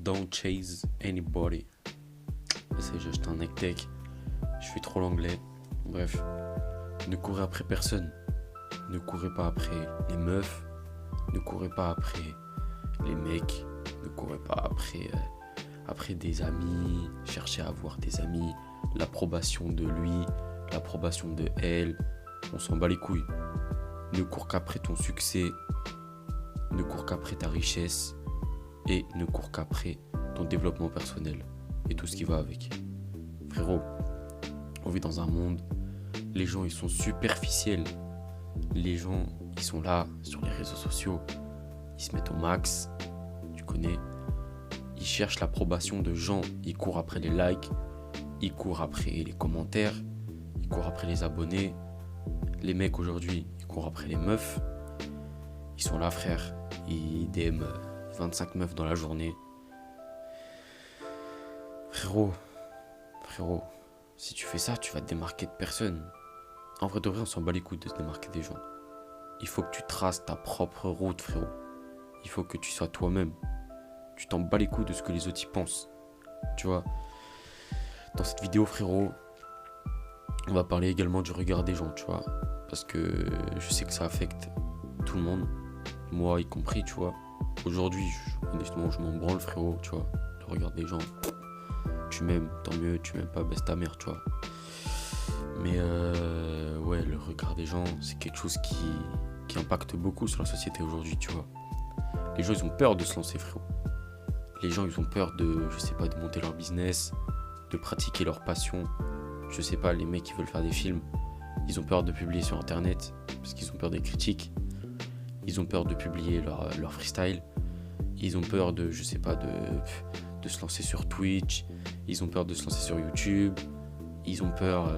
Don't chase anybody. C'est j'ai acheté un neck-tech. Je fais trop l'anglais. Bref. Ne courez après personne. Ne courez pas après les meufs. Ne courez pas après les mecs. Ne courez pas après des amis. Cherchez à avoir des amis. L'approbation de lui. L'approbation de elle. On s'en bat les couilles. Ne cours qu'après ton succès. Ne cours qu'après ta richesse. Et ne cours qu'après ton développement personnel. Et tout ce qui va avec. Frérot, on vit dans un monde, les gens ils sont superficiels. Les gens ils sont là sur les réseaux sociaux. Ils se mettent au max. Tu connais. Ils cherchent l'approbation de gens. Ils courent après les likes. Ils courent après les commentaires. Ils courent après les abonnés. Les mecs aujourd'hui, ils courent après les meufs. Ils sont là, frère. Ils DM 25 meufs dans la journée. Frérot, si tu fais ça, tu vas te démarquer de personne. En vrai de vrai, on s'en bat les couilles de se démarquer des gens. Il faut que tu traces ta propre route, frérot. Il faut que tu sois toi-même. Tu t'en bats les couilles de ce que les autres y pensent. Tu vois. Dans cette vidéo, frérot, on va parler également du regard des gens, tu vois. Parce que je sais que ça affecte tout le monde. Moi y compris, tu vois. Aujourd'hui, honnêtement, je m'en branle, frérot, tu vois. Le regard des gens. Tu m'aimes, tant mieux. Tu m'aimes pas, baisse ta mère, tu vois. Mais ouais, le regard des gens, c'est quelque chose qui impacte beaucoup sur la société aujourd'hui, tu vois. Les gens, ils ont peur de se lancer, frérot. Les gens, ils ont peur de, je sais pas, de monter leur business, de pratiquer leur passion. Je sais pas, les mecs qui veulent faire des films, ils ont peur de publier sur internet parce qu'ils ont peur des critiques. Ils ont peur de publier leur freestyle. Ils ont peur de, je sais pas, de se lancer sur Twitch. Ils ont peur de se lancer sur YouTube. Ils ont peur,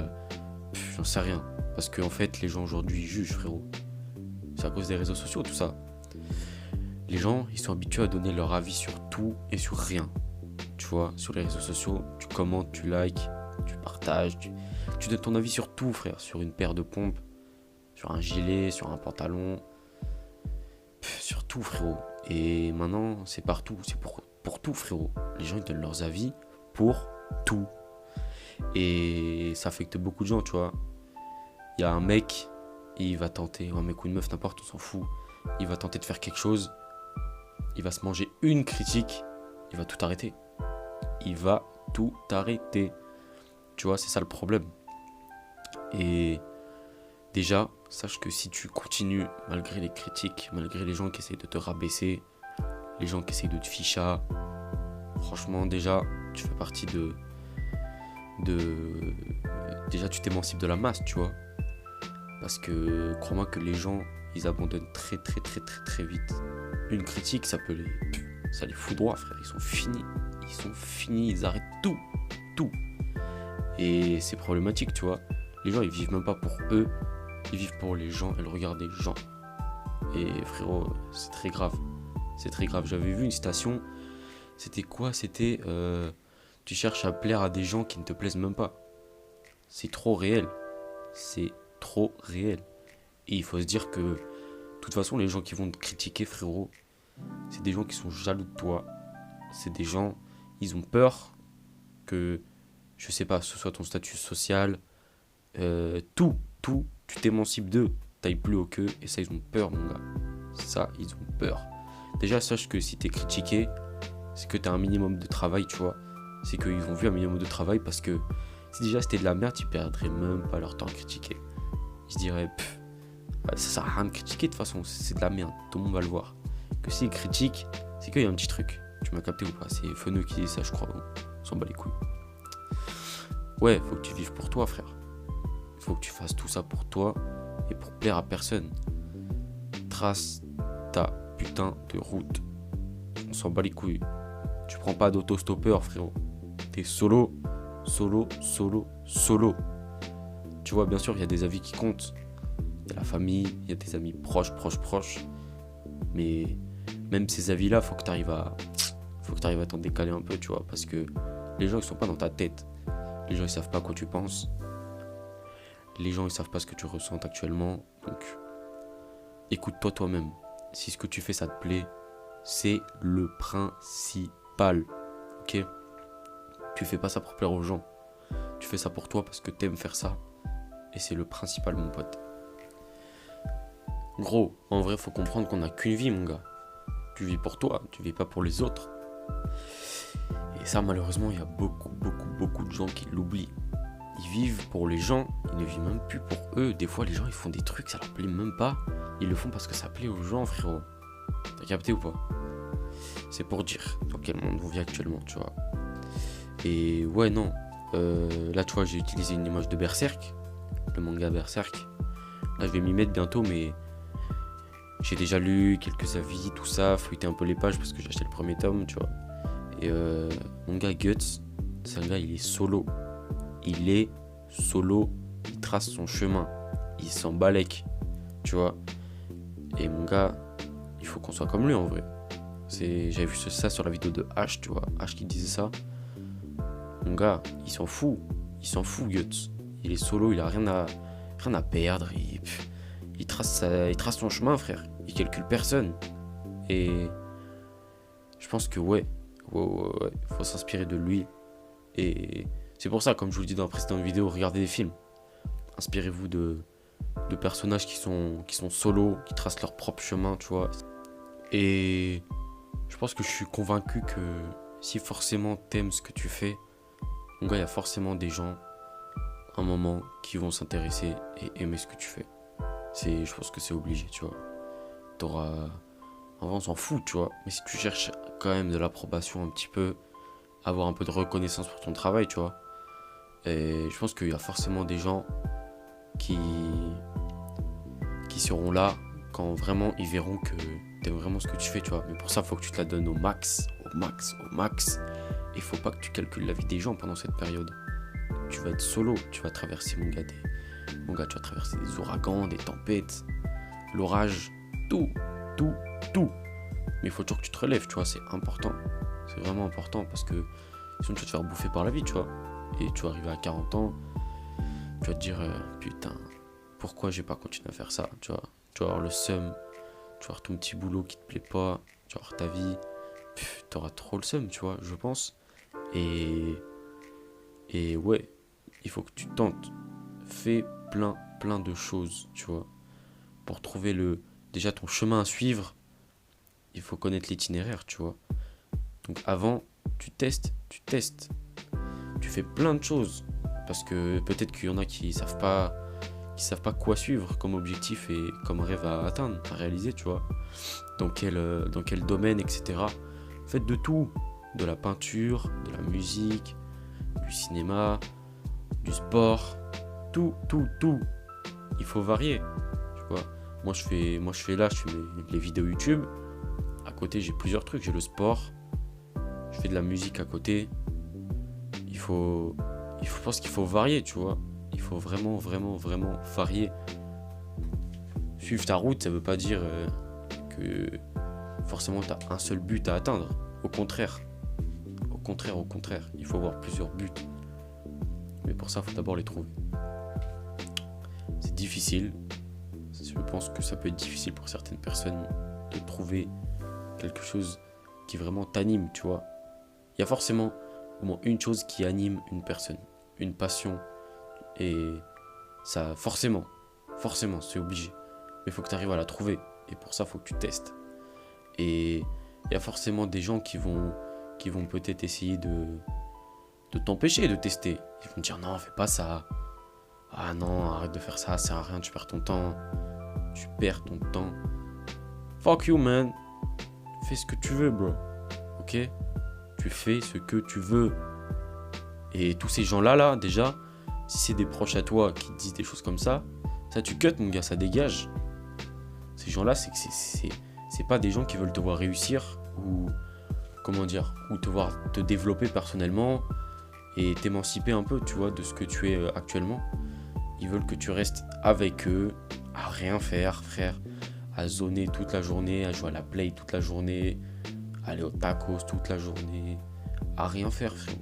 j'en sais rien. Parce qu'en fait, les gens aujourd'hui jugent, frérot. C'est à cause des réseaux sociaux, tout ça. Les gens, ils sont habitués à donner leur avis sur tout et sur rien. Tu vois, sur les réseaux sociaux, tu commentes, tu likes, tu partages, tu donnes ton avis sur tout, frère. Sur une paire de pompes, sur un gilet, sur un pantalon, sur tout, frérot. Et maintenant, c'est partout, c'est pour tout, frérot. Les gens, ils donnent leurs avis pour tout. Et ça affecte beaucoup de gens, tu vois. Il y a un mec, il va tenter, un mec ou une meuf, n'importe, on s'en fout. Il va tenter de faire quelque chose. Il va se manger une critique. Il va tout arrêter. Il va tout arrêter. Tu vois, c'est ça le problème. Et déjà, sache que si tu continues, malgré les critiques, malgré les gens qui essayent de te rabaisser, les gens qui essayent de te ficha, franchement, déjà, tu fais partie déjà, tu t'émancipes de la masse, tu vois. Parce que, crois-moi que les gens, ils abandonnent très, très, très, très, très vite. Une critique, ça les foudroie, frère. Ils sont finis, ils arrêtent tout. Et c'est problématique, tu vois. Les gens, ils vivent même pas pour eux, ils vivent pour les gens et le regard des gens. Et frérot, c'est très grave. C'est très grave. J'avais vu une citation. C'était quoi? C'était tu cherches à plaire à des gens qui ne te plaisent même pas. C'est trop réel. C'est trop réel. Et il faut se dire que, de toute façon, les gens qui vont te critiquer, frérot, c'est des gens qui sont jaloux de toi. C'est des gens, ils ont peur que, je sais pas, ce soit ton statut social, tout, tu t'émancipes d'eux, t'ailles plus haut qu'eux, et ça, ils ont peur, mon gars. Ça, ils ont peur. Déjà, sache que si t'es critiqué, c'est que t'as un minimum de travail, tu vois. C'est qu'ils ont vu un minimum de travail parce que si déjà c'était de la merde, ils perdraient même pas leur temps à critiquer. Ils se diraient, ça sert à rien de critiquer de toute façon, c'est de la merde, tout le monde va le voir. Que s'ils critiquent, c'est qu'il y a un petit truc. Tu m'as capté ou pas? C'est Feneux qui dit ça, je crois. On s'en bat les couilles. Ouais, faut que tu vives pour toi, frère. Il faut que tu fasses tout ça pour toi et pour plaire à personne. Trace ta putain de route. On s'en bat les couilles. Tu prends pas d'autostoppeur, frérot. T'es solo. Tu vois, bien sûr, il y a des avis qui comptent. Il y a la famille, il y a des amis proches. Mais même ces avis-là, faut que tu arrives à t'en décaler un peu, tu vois. Parce que les gens, ils sont pas dans ta tête. Les gens, ils savent pas quoi tu penses. Les gens, ils savent pas ce que tu ressens actuellement. Donc, écoute-toi toi-même. Si ce que tu fais, ça te plaît, c'est le principal. principal. Ok? Tu fais pas ça pour plaire aux gens. Tu fais ça pour toi parce que t'aimes faire ça. Et c'est le principal, mon pote. Gros, en vrai, faut comprendre qu'on n'a qu'une vie, mon gars. Tu vis pour toi, tu vis pas pour les autres. Et ça, malheureusement, il y a beaucoup de gens qui l'oublient. Ils vivent pour les gens, ils ne vivent même plus pour eux. Des fois, les gens, ils font des trucs, ça leur plaît même pas. Ils le font parce que ça plaît aux gens, frérot. T'as capté ou pas? C'est pour dire dans quel monde on vit actuellement, tu vois. Et ouais, non. Là, tu vois, j'ai utilisé une image de Berserk, le manga Berserk. Là, je vais m'y mettre bientôt, mais j'ai déjà lu quelques avis, tout ça, feuilleté un peu les pages parce que j'ai acheté le premier tome, tu vois. Et mon gars Guts, c'est un gars, il est solo. Il est solo, il trace son chemin, il s'en balèque, tu vois. Et mon gars, il faut qu'on soit comme lui en vrai. J'avais vu ça sur la vidéo de H, tu vois. H qui disait ça. Mon gars, il s'en fout, Guts. Il est solo, il a rien à perdre. Il trace son chemin, frère. Il calcule personne. Et je pense que ouais, faut s'inspirer de lui. Et c'est pour ça, comme je vous le dis dans la précédente vidéo, regardez des films. Inspirez-vous de personnages qui sont solos, qui tracent leur propre chemin, tu vois. Et je pense que je suis convaincu que si forcément t'aimes ce que tu fais, mon gars, il y a forcément des gens, un moment, qui vont s'intéresser et aimer ce que tu fais. Je pense que c'est obligé, tu vois. En vrai, on s'en fout, tu vois. Mais si tu cherches quand même de l'approbation un petit peu, avoir un peu de reconnaissance pour ton travail, tu vois. Et je pense qu'il y a forcément des gens qui seront là quand vraiment ils verront que t'aimes vraiment ce que tu fais, tu vois. Mais pour ça, il faut que tu te la donnes au max. Et faut pas que tu calcules la vie des gens pendant cette période. Tu vas être solo, tu vas traverser, mon gars, tu vas traverser des ouragans, des tempêtes, l'orage, tout. Mais il faut toujours que tu te relèves, tu vois, c'est important. C'est vraiment important parce que sinon tu vas te faire bouffer par la vie, tu vois. Et tu vas arriver à 40 ans, tu vas te dire, putain, pourquoi j'ai pas continué à faire ça, tu vois. Tu vas avoir le seum, tu vas avoir ton petit boulot qui te plaît pas, tu vas avoir ta vie, t'auras trop le seum, tu vois, je pense. Et ouais, il faut que tu tentes. Fais plein de choses, tu vois. Pour trouver déjà ton chemin à suivre, il faut connaître l'itinéraire, tu vois. Donc avant, tu testes. Tu fais plein de choses. Parce que peut-être qu'il y en a qui savent pas quoi suivre comme objectif et comme rêve à atteindre, à réaliser, tu vois. Dans quel domaine, etc. Faites de tout. De la peinture, de la musique, du cinéma, du sport. Tout. Il faut varier, tu vois. Moi je fais les vidéos YouTube. À côté, j'ai plusieurs trucs. J'ai le sport. Je fais de la musique à côté. Je pense qu'il faut varier, tu vois. Il faut vraiment varier. Suivre ta route, ça veut pas dire que forcément tu as un seul but à atteindre. Au contraire. Il faut avoir plusieurs buts. Mais pour ça, il faut d'abord les trouver. C'est difficile. Je pense que ça peut être difficile pour certaines personnes de trouver quelque chose qui vraiment t'anime, tu vois. Il y a forcément au moins une chose qui anime une personne, une passion. Et ça, forcément, c'est obligé. Mais il faut que tu arrives à la trouver. Et pour ça, il faut que tu testes. Et il y a forcément des gens qui vont peut-être essayer de t'empêcher de tester. Ils vont te dire non, fais pas ça. Ah non, arrête de faire ça, ça sert à rien, tu perds ton temps. Fuck you, man. Fais ce que tu veux, bro. Ok? Tu fais ce que tu veux. Et tous ces gens-là, déjà, si c'est des proches à toi qui te disent des choses comme ça tu cut, mon gars, ça dégage. Ces gens-là, c'est pas des gens qui veulent te voir réussir ou te voir te développer personnellement et t'émanciper un peu, tu vois, de ce que tu es actuellement. Ils veulent que tu restes avec eux, à rien faire, frère, à zoner toute la journée, à jouer à la play toute la journée, à aller au tacos toute la journée, à rien faire, frère.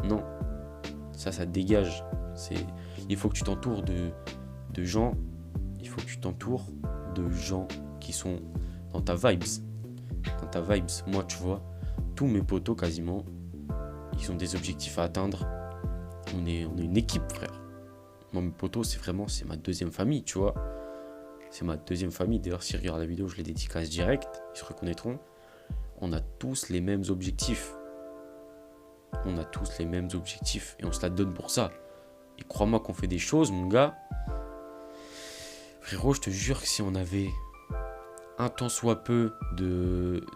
Non, ça dégage. Il faut que tu t'entoures de gens, qui sont dans ta vibes. Moi, tu vois, tous mes potos quasiment, ils ont des objectifs à atteindre. On est une équipe, frère. Moi, mes potos, c'est ma deuxième famille, tu vois. C'est ma deuxième famille. D'ailleurs, s'ils regardent la vidéo, je les dédicace direct. Ils se reconnaîtront. On a tous les mêmes objectifs. On a tous les mêmes objectifs. Et on se la donne pour ça. Et crois-moi qu'on fait des choses, mon gars. Frérot, je te jure que si on avait un tant soit peu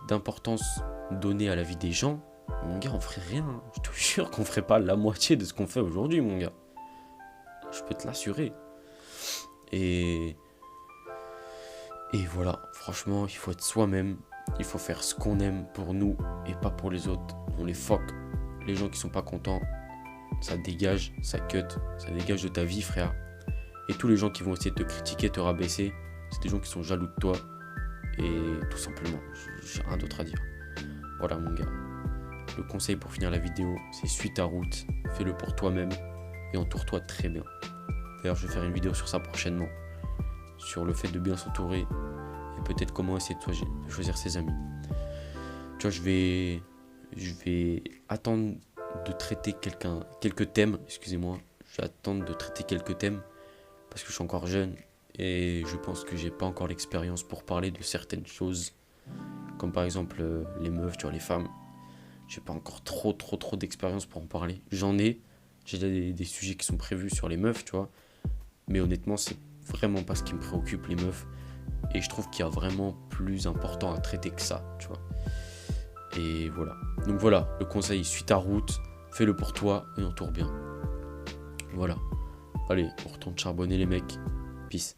d'importance donnée à la vie des gens, mon gars, on ferait rien. Je te jure qu'on ferait pas la moitié de ce qu'on fait aujourd'hui, mon gars. Je peux te l'assurer. Et voilà, franchement, il faut être soi-même. Il faut faire ce qu'on aime pour nous et pas pour les autres. On les fuck. Les gens qui sont pas contents, ça dégage, ça cut, ça dégage de ta vie, frère. Et tous les gens qui vont essayer de te critiquer, te rabaisser, c'est des gens qui sont jaloux de toi. Et tout simplement, j'ai rien d'autre à dire. Voilà, mon gars. Le conseil pour finir la vidéo, c'est suis ta route, fais-le pour toi-même et entoure-toi très bien. D'ailleurs, je vais faire une vidéo sur ça prochainement, sur le fait de bien s'entourer et peut-être comment essayer de choisir ses amis. Tu vois, je vais attendre de traiter quelques thèmes, excusez-moi. Je vais attendre de traiter quelques thèmes parce que je suis encore jeune et je pense que j'ai pas encore l'expérience pour parler de certaines choses, comme par exemple les meufs, tu vois, les femmes. J'ai pas encore trop d'expérience pour en parler. J'ai déjà des sujets qui sont prévus sur les meufs, tu vois. Mais honnêtement, c'est vraiment pas ce qui me préoccupe, les meufs. Et je trouve qu'il y a vraiment plus important à traiter que ça, tu vois. Et voilà. Donc voilà, le conseil, suis ta route, fais-le pour toi et entoure bien. Voilà. Allez, on retourne charbonner les mecs. Peace.